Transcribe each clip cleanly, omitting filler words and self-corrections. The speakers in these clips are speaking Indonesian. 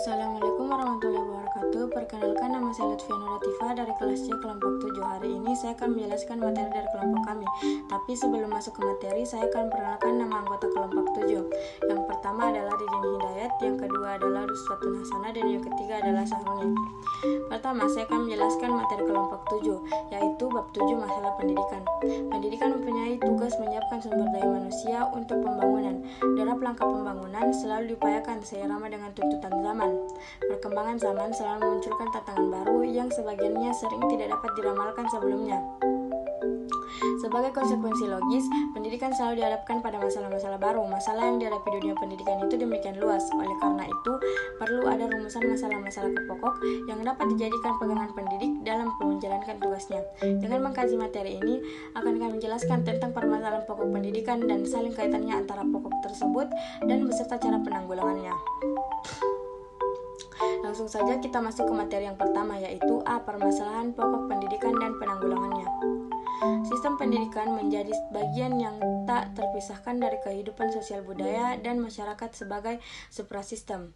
Assalamualaikum warahmatullahi wabarakatuh. Perkenalkan, nama saya Lutfiana Latifah dari kelas C kelompok 7. Hari ini saya akan menjelaskan materi dari kelompok kami. Tapi sebelum masuk ke materi, saya akan perkenalkan nama anggota kelompok 7. Yang pertama adalah Didin Hidayat, yang kedua adalah Ruswatun Hasanah, dan yang ketiga adalah Sahroni. Pertama, saya akan menjelaskan materi kelompok 7, yaitu bab 7 masalah pendidikan. Pendidikan mempunyai tugas menyiapkan sumber daya manusia untuk pembangunan. Dalam langkah pembangunan selalu diupayakan seirama dengan tuntutan zaman. Perkembangan zaman selalu memunculkan tantangan baru yang sebagiannya sering tidak dapat diramalkan sebelumnya. Sebagai konsekuensi logis, pendidikan selalu dihadapkan pada masalah-masalah baru. Masalah yang dihadapi dunia pendidikan itu demikian luas. Oleh karena itu, perlu ada rumusan masalah-masalah pokok yang dapat dijadikan pegangan pendidik dalam menjalankan tugasnya. Dengan mengkaji materi ini, akan kami menjelaskan tentang permasalahan pokok pendidikan dan saling kaitannya antara pokok tersebut dan beserta cara penanggulangannya. Langsung saja kita masuk ke materi yang pertama, yaitu A. Permasalahan pokok pendidikan dan penanggulangannya. Sistem pendidikan menjadi bagian yang tak terpisahkan dari kehidupan sosial budaya dan masyarakat sebagai suprasistem.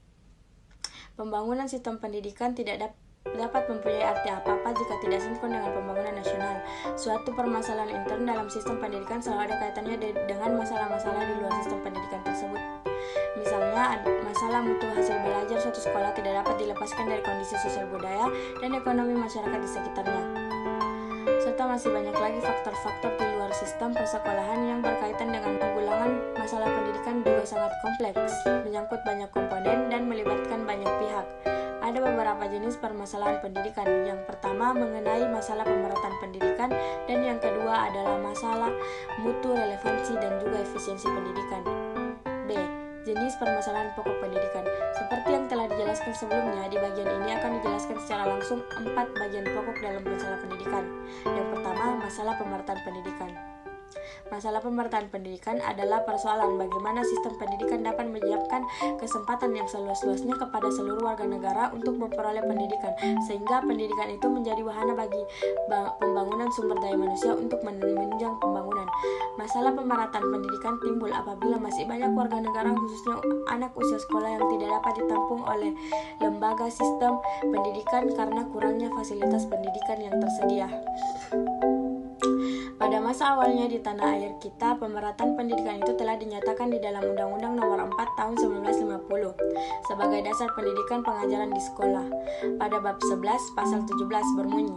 Pembangunan sistem pendidikan tidak dapat mempunyai arti apa-apa jika tidak sinkron dengan pembangunan nasional. Suatu permasalahan intern dalam sistem pendidikan selalu ada kaitannya dengan masalah-masalah di luar sistem pendidikan tersebut. Misalnya, masalah mutu hasil belajar suatu sekolah tidak dapat dilepaskan dari kondisi sosial budaya dan ekonomi masyarakat di sekitarnya. Serta masih banyak lagi faktor-faktor di luar sistem persekolahan yang berkaitan dengan penanggulangan masalah pendidikan juga sangat kompleks, menyangkut banyak komponen dan melibatkan banyak pihak. Ada beberapa jenis permasalahan pendidikan. Yang pertama mengenai masalah pemerataan pendidikan, dan yang kedua adalah masalah mutu, relevansi, dan juga efisiensi pendidikan. B. Jenis permasalahan pokok pendidikan. Seperti yang telah dijelaskan sebelumnya, di bagian ini akan dijelaskan secara langsung 4 bagian pokok dalam masalah pendidikan. Yang pertama, masalah pemerataan pendidikan. Masalah pemerataan pendidikan adalah persoalan bagaimana sistem pendidikan dapat menyiapkan kesempatan yang seluas-luasnya kepada seluruh warga negara untuk memperoleh pendidikan, sehingga pendidikan itu menjadi wahana bagi pembangunan sumber daya manusia untuk menunjang pembangunan. Masalah pemerataan pendidikan timbul apabila masih banyak warga negara, khususnya anak usia sekolah, yang tidak dapat ditampung oleh lembaga sistem pendidikan karena kurangnya fasilitas pendidikan yang tersedia. Pada masa awalnya di tanah air kita, pemerataan pendidikan itu telah dinyatakan di dalam Undang-Undang Nomor 4 Tahun 1950 sebagai dasar pendidikan pengajaran di sekolah. Pada bab 11 pasal 17 berbunyi,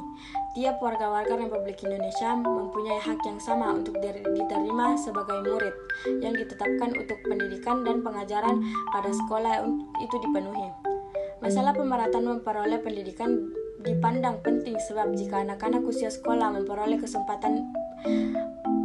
tiap warga-warga Republik Indonesia mempunyai hak yang sama untuk diterima sebagai murid yang ditetapkan untuk pendidikan dan pengajaran pada sekolah itu dipenuhi. Masalah pemerataan memperoleh pendidikan dipandang penting sebab jika anak-anak usia sekolah memperoleh kesempatan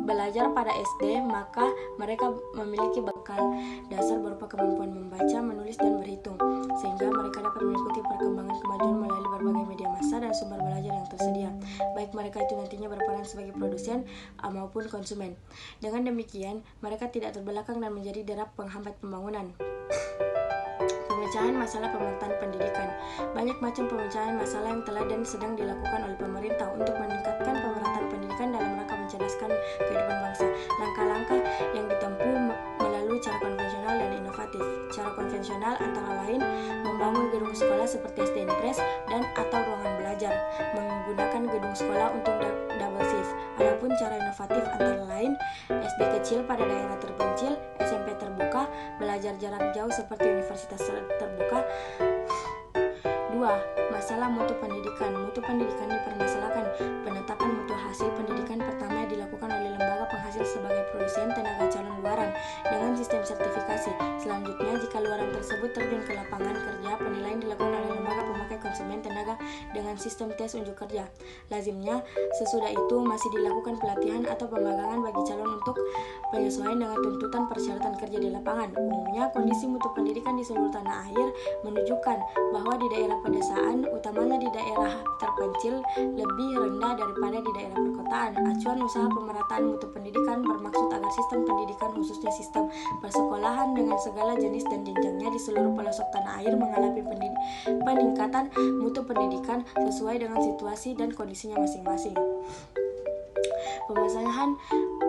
belajar pada SD, maka mereka memiliki bekal dasar berupa kemampuan membaca, menulis, dan berhitung, sehingga mereka dapat mengikuti perkembangan kemajuan melalui berbagai media massa dan sumber belajar yang tersedia, baik mereka itu nantinya berperan sebagai produsen maupun konsumen. Dengan demikian, mereka tidak terbelakang dan menjadi derap penghambat pembangunan. Pemecahan masalah pemerataan pendidikan. Banyak macam pemecahan masalah yang telah dan sedang dilakukan oleh pemerintah untuk meningkatkan pemerataan pendidikan dalam rangka mencerdaskan kehidupan bangsa. Langkah-langkah yang ditempuh melalui cara konvensional dan inovatif. Cara konvensional antara lain membangun gedung sekolah seperti SD Negres dan atau ruangan belajar, menggunakan gedung sekolah untuk double shift. Adapun cara inovatif antara lain SD kecil pada daerah terpencil, SMP terbuka, belajar jarak jauh seperti universitas terbuka. 2. Masalah mutu pendidikan. Mutu pendidikan dipermasalahkan. Penetapan mutu hasil pendidikan pertama dilakukan oleh lembaga penghasil sebagai produsen tenaga calon luaran dengan sistem sertifikasi. Selanjutnya, jika luaran tersebut terjun ke lapangan kerja, penilaian dilakukan oleh lembaga pemakai konsumen tenaga dengan sistem tes unjuk kerja. Lazimnya, sesudah itu masih dilakukan pelatihan atau pemagangan bagi calon untuk penyesuaian dengan tuntutan persyaratan kerja di lapangan. Umumnya, kondisi mutu pendidikan di seluruh tanah air menunjukkan bahwa di daerah pedesaan, utamanya di daerah terpencil, lebih rendah daripada di daerah perkotaan. Acuan usaha pemerataan mutu pendidikan bermaksud agar sistem pendidikan, khususnya sistem persekolahan dengan segala jenis dan jenjangnya di seluruh pelosok tanah air, mengalami peningkatan mutu pendidikan sesuai dengan situasi dan kondisinya masing-masing.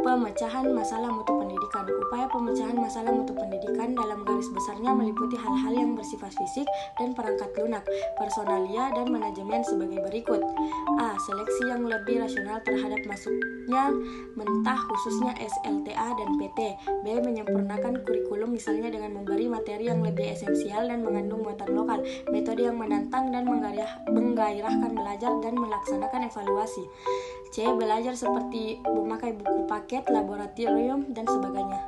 Pemecahan masalah mutu pendidikan. pendidikan. Upaya pemecahan masalah mutu pendidikan dalam garis besarnya meliputi hal-hal yang bersifat fisik dan perangkat lunak, personalia, dan manajemen sebagai berikut. A. Seleksi yang lebih rasional terhadap masuknya mentah khususnya SLTA dan PT. B. Menyempurnakan kurikulum misalnya dengan memberi materi yang lebih esensial dan mengandung muatan lokal, metode yang menantang dan menggairahkan belajar dan melaksanakan evaluasi. C. Belajar seperti memakai buku paket, laboratorium, dan sebagainya.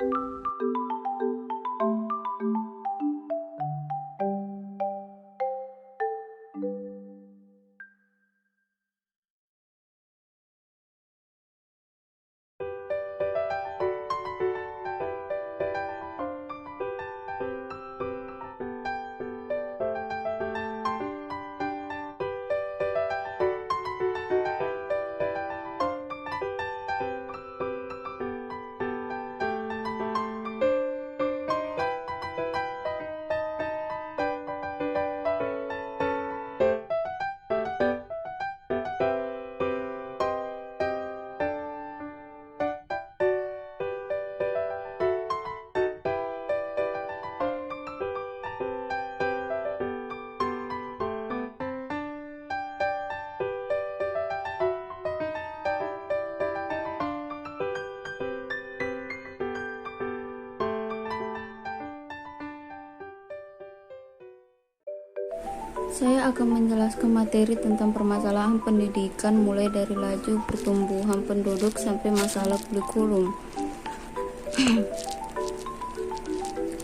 Saya akan menjelaskan materi tentang permasalahan pendidikan mulai dari laju pertumbuhan penduduk sampai masalah kurikulum.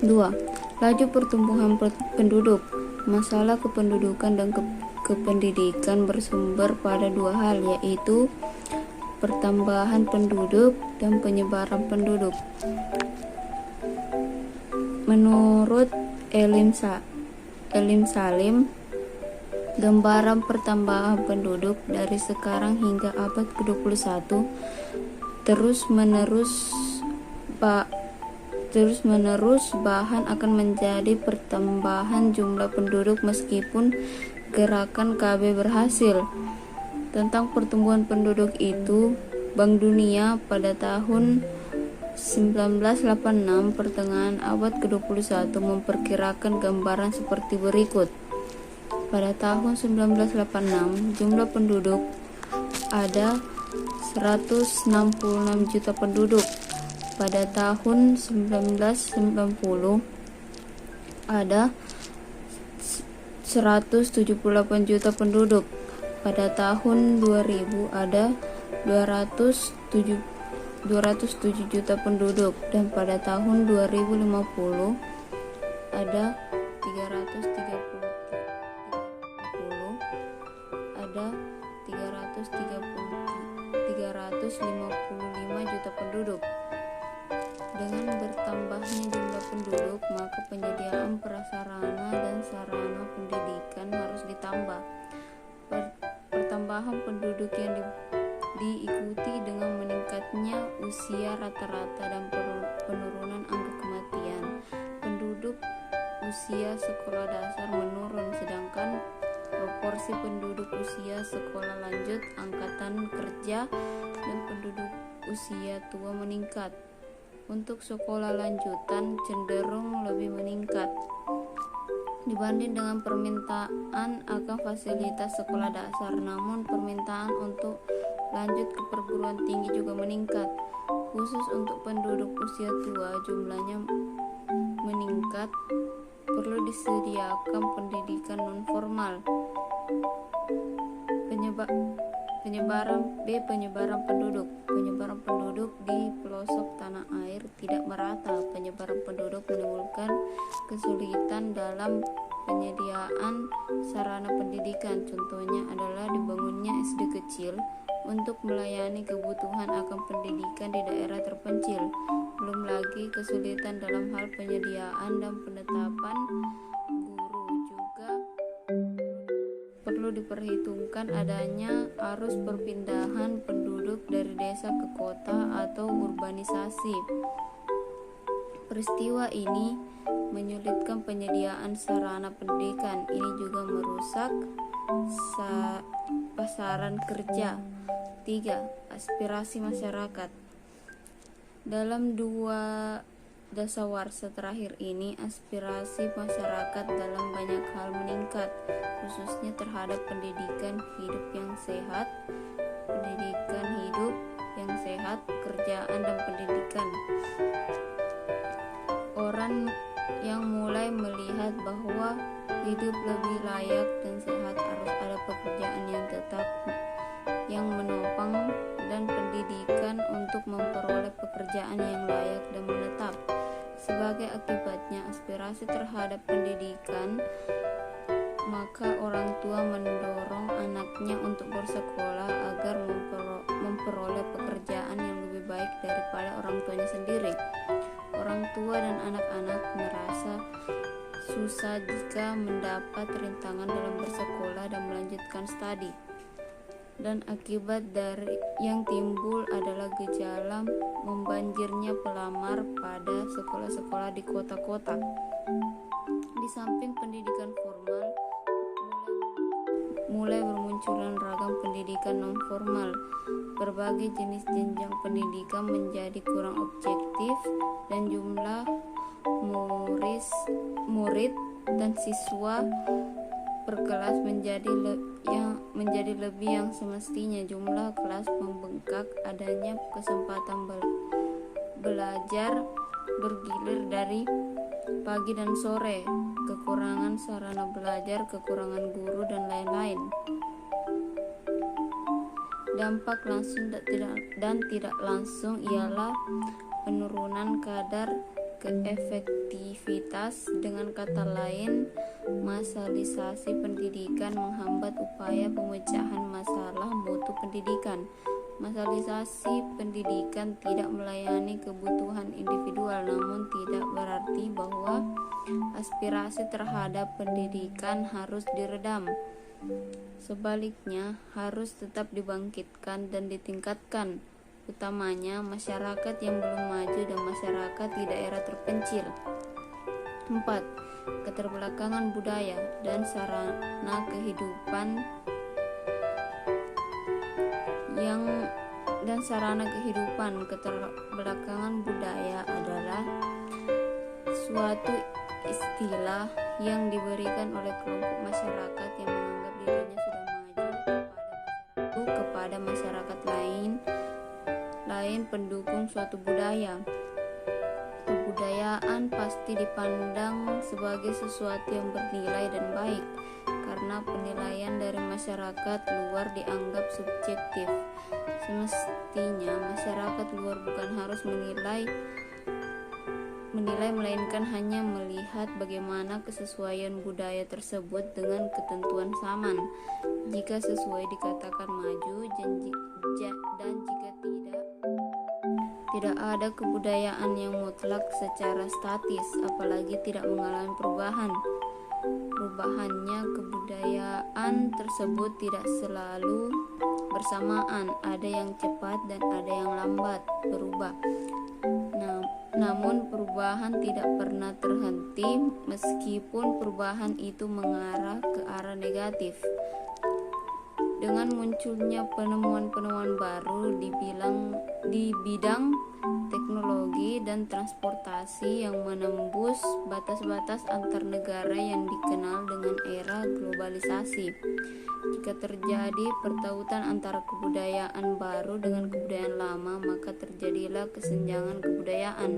2. Laju pertumbuhan penduduk. Masalah kependudukan dan kependidikan bersumber pada dua hal, yaitu pertambahan penduduk dan penyebaran penduduk. Menurut Elim Salim, gambaran pertambahan penduduk dari sekarang hingga abad ke-21 terus-menerus bahan akan menjadi pertambahan jumlah penduduk meskipun gerakan KB berhasil. Tentang pertumbuhan penduduk itu, Bank Dunia pada tahun 1986 pertengahan abad ke-21 memperkirakan gambaran seperti berikut. Pada tahun 1986, jumlah penduduk ada 166 juta penduduk. Pada tahun 1990 ada 178 juta penduduk. Pada tahun 2000 ada 207 juta penduduk, dan pada tahun 2050 ada 355 juta penduduk. Dengan bertambahnya jumlah penduduk, maka penyediaan prasarana dan sarana pendidikan harus ditambah. Pertambahan penduduk yang diikuti dengan meningkatnya usia rata-rata dan penurunan angka kematian. Penduduk usia sekolah dasar menurun, sedangkan proporsi penduduk usia sekolah lanjut, angkatan kerja, dan penduduk usia tua meningkat. Untuk sekolah lanjutan cenderung lebih meningkat dibanding dengan permintaan akan fasilitas sekolah dasar. Namun permintaan untuk lanjut ke perguruan tinggi juga meningkat. Khusus untuk penduduk usia tua, jumlahnya meningkat. Perlu disediakan pendidikan non-formal. Penyebaran penduduk. Penyebaran penduduk di pelosok tanah air tidak merata. Penyebaran penduduk menimbulkan kesulitan dalam penyediaan sarana pendidikan. Contohnya adalah dibangunnya SD kecil untuk melayani kebutuhan akan pendidikan di daerah terpencil. Belum lagi kesulitan dalam hal penyediaan dan penetapan guru. Juga perlu diperhitungkan adanya arus perpindahan penduduk dari desa ke kota atau urbanisasi. Peristiwa ini menyulitkan penyediaan sarana pendidikan. Ini juga merusak pasaran kerja. 3. Aspirasi masyarakat. Dalam 2 dasawarsa terakhir ini, aspirasi masyarakat dalam banyak hal meningkat, khususnya terhadap pendidikan hidup yang sehat, pekerjaan dan pendidikan. Orang yang mulai melihat bahwa hidup lebih layak dan sehat harus ada pekerjaan yang tetap yang menopang dan pendidikan untuk memperoleh pekerjaan yang layak dan menetap. Sebagai akibatnya aspirasi terhadap pendidikan, maka orang tua mendorong anaknya untuk bersekolah agar memperoleh pekerjaan yang lebih baik daripada orang tuanya sendiri. Orang tua dan anak-anak merasa susah jika mendapat rintangan dalam bersekolah dan melanjutkan studi. Dan akibat dari yang timbul adalah gejala membanjirnya pelamar pada sekolah-sekolah di kota-kota. Di samping pendidikan formal, mulai bermunculan ragam pendidikan non-formal. Berbagai jenis jenjang pendidikan menjadi kurang objektif dan jumlah murid dan siswa per kelas menjadi lebih yang semestinya. Jumlah kelas membengkak, adanya kesempatan belajar bergilir dari pagi dan sore, kekurangan sarana belajar, kekurangan guru, dan lain-lain. Dampak langsung dan tidak langsung ialah penurunan kadar keefektivitas. Dengan kata lain, massalisasi pendidikan menghambat upaya pemecahan masalah mutu pendidikan. Massalisasi pendidikan tidak melayani kebutuhan individual, namun tidak berarti bahwa aspirasi terhadap pendidikan harus diredam. Sebaliknya, harus tetap dibangkitkan dan ditingkatkan, utamanya masyarakat yang belum maju dan masyarakat di daerah terpencil. 4. Keterbelakangan budaya dan sarana kehidupan keterbelakangan budaya adalah suatu istilah yang diberikan oleh kelompok masyarakat yang menganggap dirinya sudah maju kepada masyarakat lain pendukung suatu budaya. Kebudayaan pasti dipandang sebagai sesuatu yang bernilai dan baik, karena penilaian dari masyarakat luar dianggap subjektif. Semestinya masyarakat luar bukan harus menilai melainkan hanya melihat bagaimana kesesuaian budaya tersebut dengan ketentuan zaman. Jika sesuai dikatakan maju, dan jika tidak ada kebudayaan yang mutlak secara statis, apalagi tidak mengalami perubahan. Perubahannya kebudayaan tersebut tidak selalu bersamaan, ada yang cepat dan ada yang lambat berubah. Namun perubahan tidak pernah terhenti, meskipun perubahan itu mengarah ke arah negatif. Dengan munculnya penemuan-penemuan baru di bidang teknologi dan transportasi yang menembus batas-batas antar negara yang dikenal dengan era globalisasi. Jika terjadi pertautan antara kebudayaan baru dengan kebudayaan lama, maka terjadilah kesenjangan kebudayaan.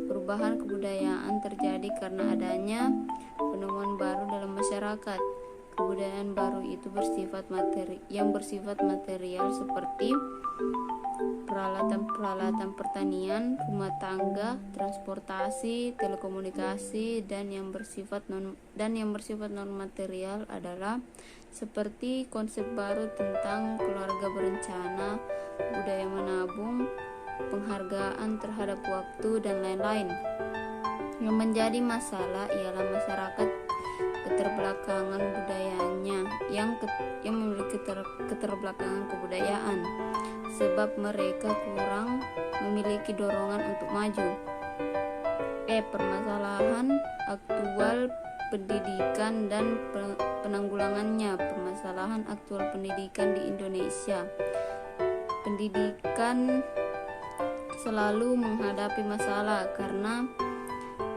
Perubahan kebudayaan terjadi karena adanya penemuan baru dalam masyarakat. Kebudayaan baru itu bersifat material seperti peralatan pertanian, rumah tangga, transportasi, telekomunikasi, dan yang bersifat non material adalah seperti konsep baru tentang keluarga berencana, budaya menabung, penghargaan terhadap waktu, dan lain-lain. Yang menjadi masalah ialah masyarakat keterbelakangan budayanya yang memiliki keterbelakangan kebudayaan, sebab mereka kurang memiliki dorongan untuk maju. Permasalahan aktual pendidikan dan penanggulangannya. Permasalahan aktual pendidikan di Indonesia. Pendidikan selalu menghadapi masalah karena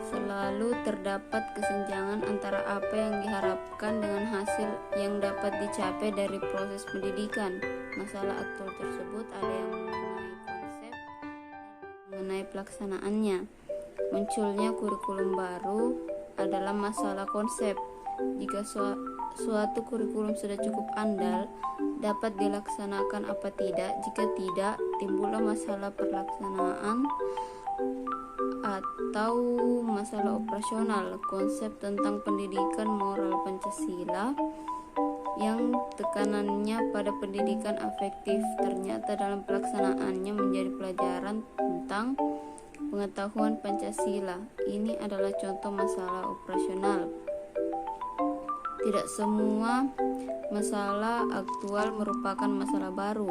selalu terdapat kesenjangan antara apa yang diharapkan dengan hasil yang dapat dicapai dari proses pendidikan. Masalah aktual tersebut ada yang mengenai konsep dan mengenai pelaksanaannya. Munculnya kurikulum baru adalah masalah konsep. Jika suatu kurikulum sudah cukup andal, dapat dilaksanakan apa tidak? Jika tidak, timbullah masalah pelaksanaan atau masalah operasional. Konsep tentang pendidikan moral Pancasila yang tekanannya pada pendidikan afektif ternyata dalam pelaksanaannya menjadi pelajaran tentang pengetahuan Pancasila. Ini adalah contoh masalah operasional. Tidak semua masalah aktual merupakan masalah baru.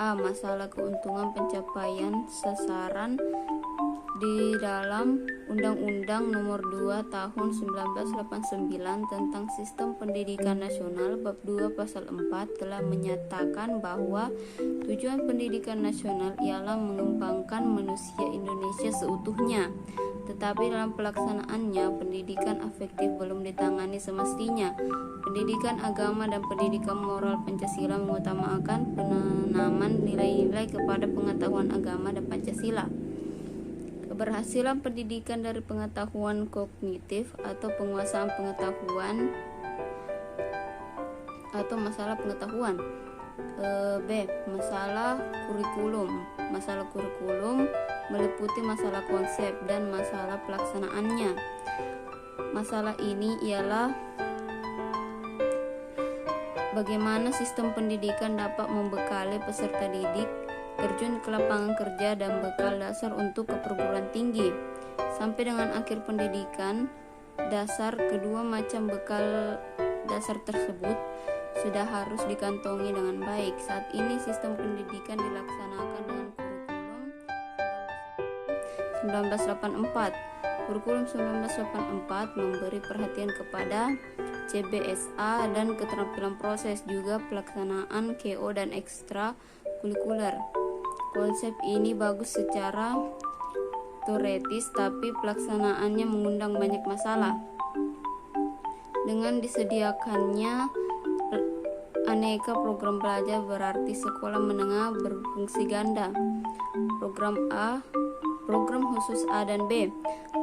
Masalah keuntungan pencapaian sasaran di dalam Undang-Undang Nomor 2 Tahun 1989 tentang Sistem Pendidikan Nasional Bab 2 Pasal 4 telah menyatakan bahwa tujuan pendidikan nasional ialah mengembangkan manusia Indonesia seutuhnya. Tetapi dalam pelaksanaannya, pendidikan afektif belum ditangani semestinya. Pendidikan agama dan pendidikan moral Pancasila mengutamakan penanaman nilai-nilai kepada pengetahuan agama dan Pancasila. Keberhasilan pendidikan dari pengetahuan kognitif atau penguasaan pengetahuan atau masalah pengetahuan. Masalah kurikulum. Masalah kurikulum meliputi masalah konsep dan masalah pelaksanaannya. Masalah ini ialah bagaimana sistem pendidikan dapat membekali peserta didik terjun ke lapangan kerja dan bekal dasar untuk ke perguruan tinggi. Sampai dengan akhir pendidikan dasar, kedua macam bekal dasar tersebut sudah harus dikantongi dengan baik. Saat ini sistem pendidikan dilaksanakan dengan kurikulum 1984. Kurikulum 1984 memberi perhatian kepada CBSA dan keterampilan proses, juga pelaksanaan KO dan ekstra kurikuler. Konsep ini bagus secara teoretis, tapi pelaksanaannya mengundang banyak masalah. Dengan disediakannya aneka program belajar berarti sekolah menengah berfungsi ganda. Program khusus A dan B.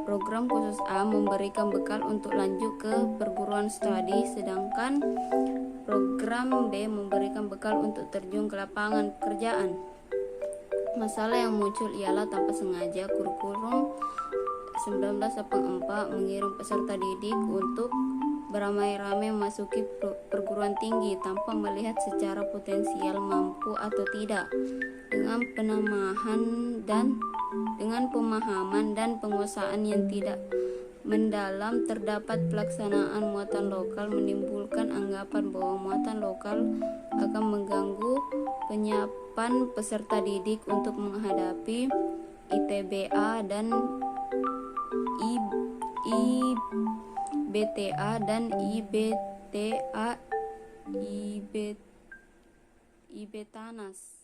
Program khusus A memberikan bekal untuk lanjut ke perguruan studi, sedangkan program B memberikan bekal untuk terjun ke lapangan pekerjaan. Masalah yang muncul ialah tanpa sengaja kurikulum 1984 mengirim peserta didik untuk beramai-ramai memasuki perguruan tinggi tanpa melihat secara potensial mampu atau tidak. Dengan pemahaman dan penguasaan yang tidak mendalam, terdapat pelaksanaan muatan lokal menimbulkan anggapan bahwa muatan lokal akan mengganggu penyiapan peserta didik untuk menghadapi ITBA dan IBTA dan IBTANAS.